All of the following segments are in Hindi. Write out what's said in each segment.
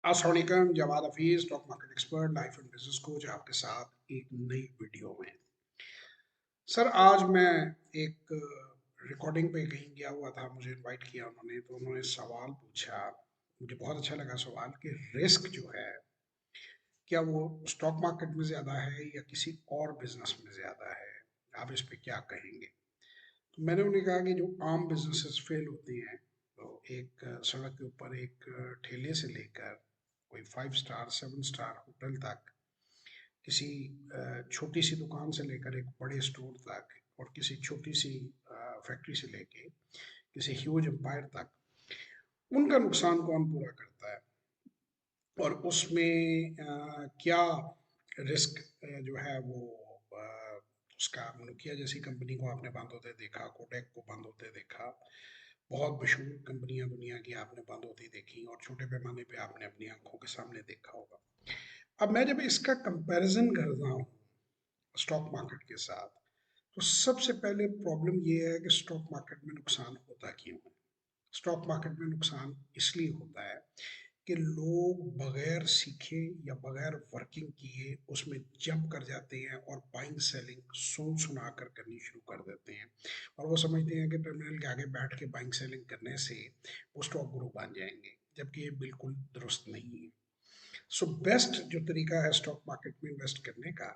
अस्सलाम वालेकुम, Jawad Hafeez, stock market expert, life and business coach आपके साथ एक नई वीडियो में। सर, आज मैं एक रिकॉर्डिंग पे कहीं गया हुआ था, मुझे इनवाइट किया उन्होंने, तो उन्होंने सवाल पूछा। मुझे बहुत अच्छा लगा सवाल कि रिस्क जो है, क्या वो स्टॉक मार्केट में ज़्यादा है या किसी और बिजनेस में ज़्यादा है? आप इस पे क्या कहेंगे? तो मैंने उन्हें कहा कि जो आम बिजनेसेस फेल होते हैं, तो एक सड़क के ऊपर एक ठेले से लेकर कोई 5 स्टार 7 स्टार होटल तक, किसी छोटी सी दुकान से लेकर एक बड़े स्टोर तक, और किसी छोटी सी फैक्ट्री से लेके किसी ह्यूज एम्पायर तक, उनका नुकसान कौन पूरा करता है और उसमें क्या रिस्क जो है वो उसका नोकिया जैसी कंपनी को आपने बंद होते देखा, कोडेक को बंद होते देखा, बहुत मशहूर कंपनियां दुनिया की आपने बंद होती देखी, और छोटे पैमाने पे आपने अपनी आंखों के सामने देखा होगा। अब मैं जब इसका कंपैरिजन करता हूँ स्टॉक मार्केट के साथ, तो सबसे पहले प्रॉब्लम ये है कि स्टॉक मार्केट में नुकसान होता क्यों है? स्टॉक मार्केट में नुकसान इसलिए होता है कि लोग बगैर सीखे या बगैर वर्किंग किए उसमें जंप कर जाते हैं और बाइंग सेलिंग सुन सुना कर करनी शुरू कर देते हैं, और वो समझते हैं कि टर्मिनल के आगे बैठ के बाइंग सेलिंग करने से वो स्टॉक गुरु बन जाएंगे, जबकि ये बिल्कुल दुरुस्त नहीं है। सो बेस्ट जो तरीका है स्टॉक मार्केट में इन्वेस्ट करने का,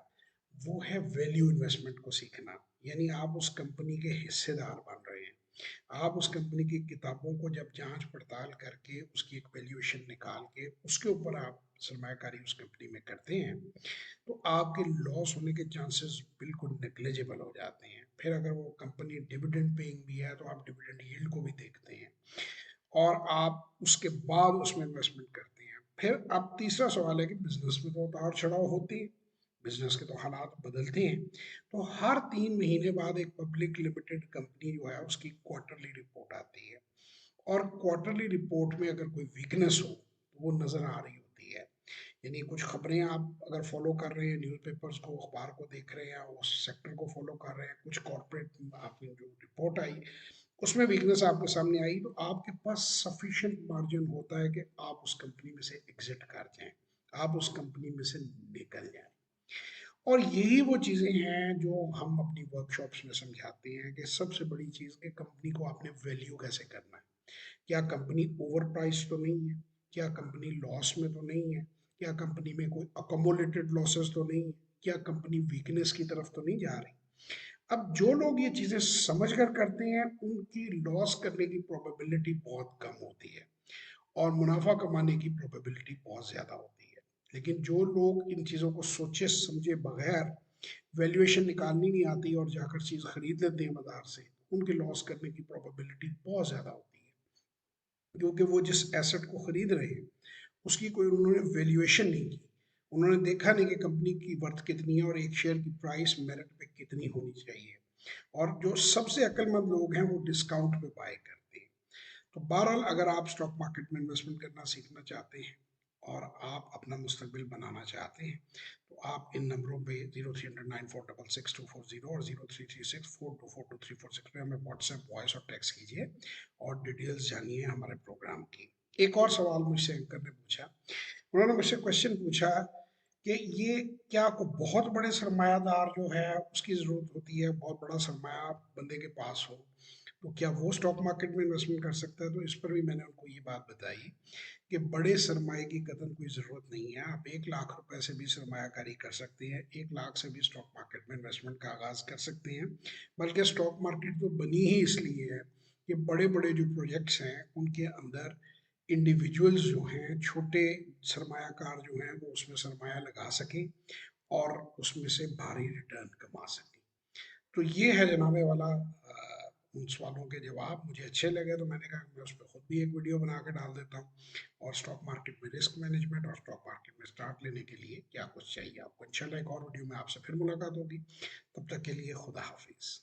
वो है वैल्यू इन्वेस्टमेंट को सीखना। यानी आप उस कंपनी के हिस्सेदार बन रहे हैं। आप उस कंपनी की किताबों को जब जांच पड़ताल करके उसकी एक वैल्यूएशन निकाल के उसके ऊपर आप सरमायाकारी उस कंपनी में करते हैं, तो आपके लॉस होने के चांसेस बिल्कुल नेग्लेजिबल हो जाते हैं। फिर अगर वो कंपनी डिविडेंड पेइंग भी है, तो आप डिविडेंड यील्ड को भी देखते हैं और आप उसके बाद उसमें इन्वेस्टमेंट करते हैं। फिर अब तीसरा सवाल है कि बिजनेस में तो उतार चढ़ाव होती है, बिजनेस के तो हालात बदलते हैं। तो हर 3 महीने बाद एक पब्लिक लिमिटेड कंपनी जो है उसकी क्वार्टरली रिपोर्ट आती है, और क्वार्टरली रिपोर्ट में अगर कोई वीकनेस हो तो वो नज़र आ रही होती है। यानी कुछ खबरें आप अगर फॉलो कर रहे हैं, न्यूज़पेपर्स को, अखबार को देख रहे हैं, उस सेक्टर को फॉलो कर रहे हैं, कुछ कॉर्पोरेट आपकी जो रिपोर्ट आई उसमें वीकनेस आपके सामने आई, तो आपके पास सफिशिएंट मार्जिन होता है कि आप उस कंपनी में से एग्जिट कर जाएं, आप उस कंपनी में से निकल जाएं। और यही वो चीज़ें हैं जो हम अपनी वर्कशॉप्स में समझाते हैं कि सबसे बड़ी चीज़ कि कंपनी को आपने वैल्यू कैसे करना है। क्या कंपनी ओवर प्राइस तो नहीं है? क्या कंपनी लॉस में तो नहीं है? क्या कंपनी में कोई अकोमोलेटेड लॉसेस तो नहीं है? क्या कंपनी वीकनेस की तरफ तो नहीं जा रही? अब जो लोग ये चीज़ें समझ कर करते हैं, उनकी लॉस करने की प्रोबेबिलिटी बहुत कम होती है और मुनाफा कमाने की प्रोबेबिलिटी बहुत ज़्यादा होती है। लेकिन जो लोग इन चीज़ों को सोचे समझे बगैर, वैल्यूएशन निकालनी नहीं आती और जाकर चीज़ खरीद लेते हैं बाजार से, उनके लॉस करने की प्रोबेबिलिटी बहुत ज़्यादा होती है, क्योंकि वो जिस एसेट को खरीद रहे हैं उसकी कोई उन्होंने वैल्यूएशन नहीं की। उन्होंने देखा नहीं कि कंपनी की वर्थ कितनी है और एक शेयर की प्राइस मेरिट पे कितनी होनी चाहिए। और जो सबसे अक्लमंद लोग हैं वो डिस्काउंट पे बाय करते हैं। तो बहरहाल, अगर आप स्टॉक मार्केट में इन्वेस्टमेंट करना सीखना चाहते हैं और आप अपना मुस्तकबिल बनाना चाहते हैं, तो आप इन नंबरों पे 0309466240 और 0336424234 पे हमें व्हाट्सएप वॉइस और टेक्स्ट कीजिए और डिटेल्स जानिए हमारे प्रोग्राम की। एक और सवाल मुझसे एंकर ने पूछा। उन्होंने मुझसे क्वेश्चन पूछा कि ये क्या को बहुत बड़े सरमायादार जो है उसकी ज़रूरत होती है, बहुत बड़ा सरमाया बंदे के पास हो, तो क्या वो स्टॉक मार्केट में इन्वेस्टमेंट कर सकता है? तो इस पर भी मैंने उनको ये बात बताई कि बड़े सरमाए की कतई कोई ज़रूरत नहीं है। आप 1 लाख रुपए से भी सरमायाकारी कर सकते हैं, 1 लाख से भी स्टॉक मार्केट में इन्वेस्टमेंट का आगाज़ कर सकते हैं। बल्कि स्टॉक मार्केट तो बनी ही इसलिए है कि बड़े बड़े जो प्रोजेक्ट्स हैं उनके अंदर इंडिविजुअल्स जो हैं, छोटे सरमायाकार जो हैं, वो उसमें सरमाया लगा सकें और उसमें से भारी रिटर्न कमा सकें। तो ये है जनाबे वाला उन सवालों के जवाब। मुझे अच्छे लगे तो मैंने कहा मैं उस पर खुद भी एक वीडियो बना के डाल देता हूँ, और स्टॉक मार्केट में रिस्क मैनेजमेंट और स्टॉक मार्केट में स्टार्ट लेने के लिए क्या कुछ चाहिए आपको। इंशाल्लाह एक और वीडियो में आपसे फिर मुलाकात होगी। तब तक के लिए खुदा हाफिज़।